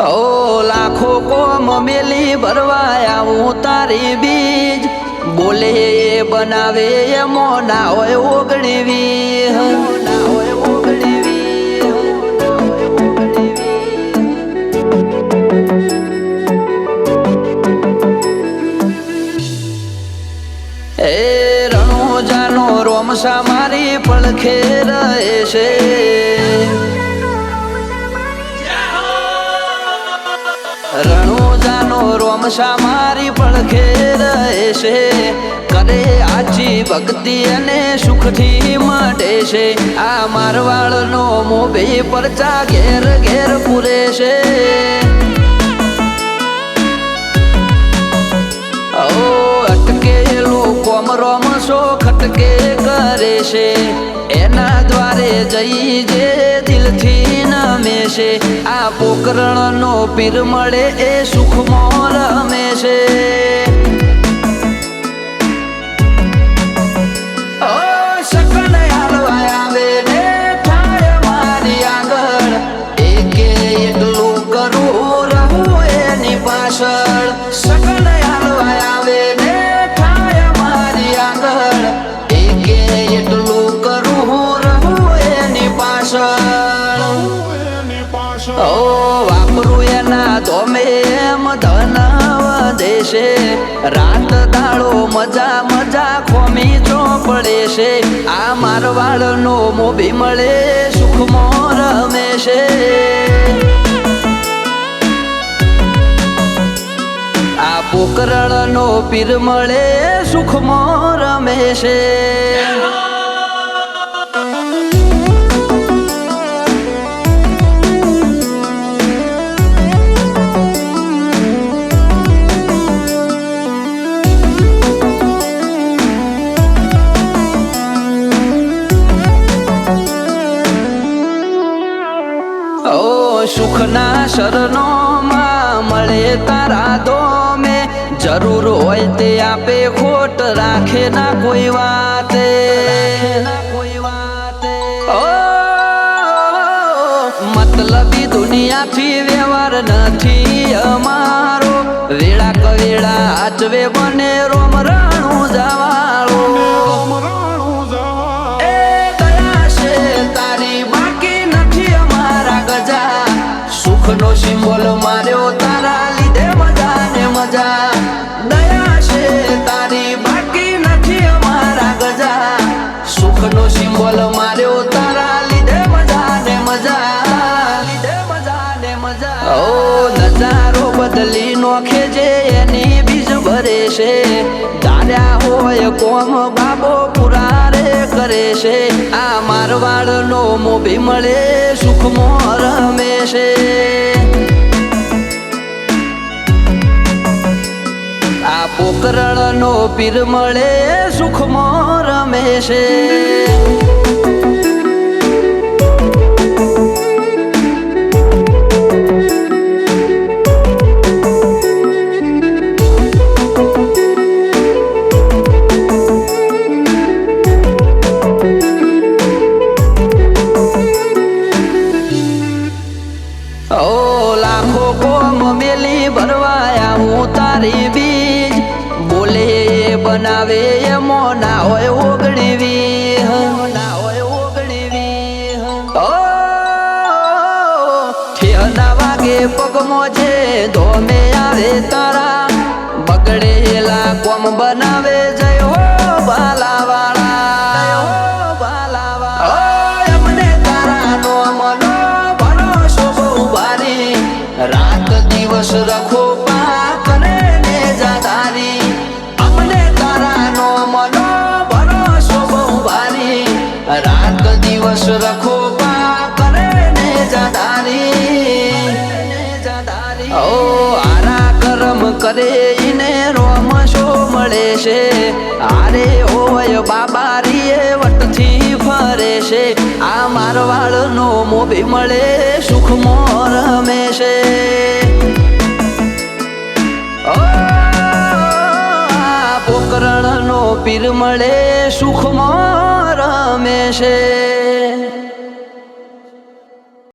ઓ લાખો કોમ મેલી ભરવાયા હું તારી બીજ બોલે એ બનાવે એ મોના હોય ઓગણીવી ના હોય ઓગણીવી એ રણોજાનો રોમસા મારી પડખે રહે છે રણોજાનો રોમસા મારી પડખે રહે છે કરે આછી ભક્તિ અને સુખથી મળે છે આ મારવાડનો મોભે પરચા ઘેર ઘેર પૂરે છે ઓ અટકેલો કોમ રોમસો ખટકે કરે છે એના દ્વારે જઈ જે દિલથી નમે છે આ પોકરણનો પીર મળે એ સુખમાં રમે છે ઓ સકન હાલવા આવે ને થાય મારી આગળ એકે એટલું કરું રહું એની પાછળ સકન હાલવા આવે ને થાય મારી આગળ એકે એટલું કરું રહું એની પાછળ ઓ વાપરું એના ધોમે એમ ધન વધે છે રાત દાડો મજા મજા ખોમી ચોપડે છે આ મારવાડનો મોભી મળે સુખમાં રમે છે આ પોકરણનો પીર મળે સુખમાં રમે છે સુખના શરણોમાં મળે તારા દોમે જરૂર હોય તે આપે ખોટ રાખે ના કોઈ વાતે ઓ મતલબી દુનિયાથી વ્યવહાર નથી અમારો વેળા કવેળા આચવે બને રોમ રાણું જવાળો નો સિમ્બોલ માર્યો તારા લીધે મજા ને મજા દયા છે તારી બાકી નથી અમારા ગજા સુખનો સિમ્બોલ માર્યો તારા લીધે મજા ને મજા ઓ નજારો બદલી નોખે જે એની બીજ ભરે છે ધાર્યા હોય કોમ બાબો પુરારે કરે છે આ મારવાડનો મોભી મળે સુખમાં રમે છે આ પોકરણનો પીર મળે સુખમાં રમે છે ઓ લાખો કોમ મેલી ભરવાયા હું તારી બીજ બોલે એ બનાવે એ મોના હોય ઓગણીવી ના હોય ઓગણીવી ઓ ઠેના વાગે પગમો છે ધોમે આવે તારા બગડેલા કોમ બનાવે જય હો બાલાવાળા રાત દિવસ રખો પાક ને જાધારી અમને તારા નો મનો ભરોસો બહુ ભારી રાત દિવસ રખો પાક ને જાધારી ઓ આરા કરમ કરે ઈને રોમશો મળે છે આરે હોય બાબારી એ વટથી ફરે છે આ મારવાડનો મોભી મળે સુખમાં રમે છે પોકરણનો પીર મળે સુખમાં રમે છે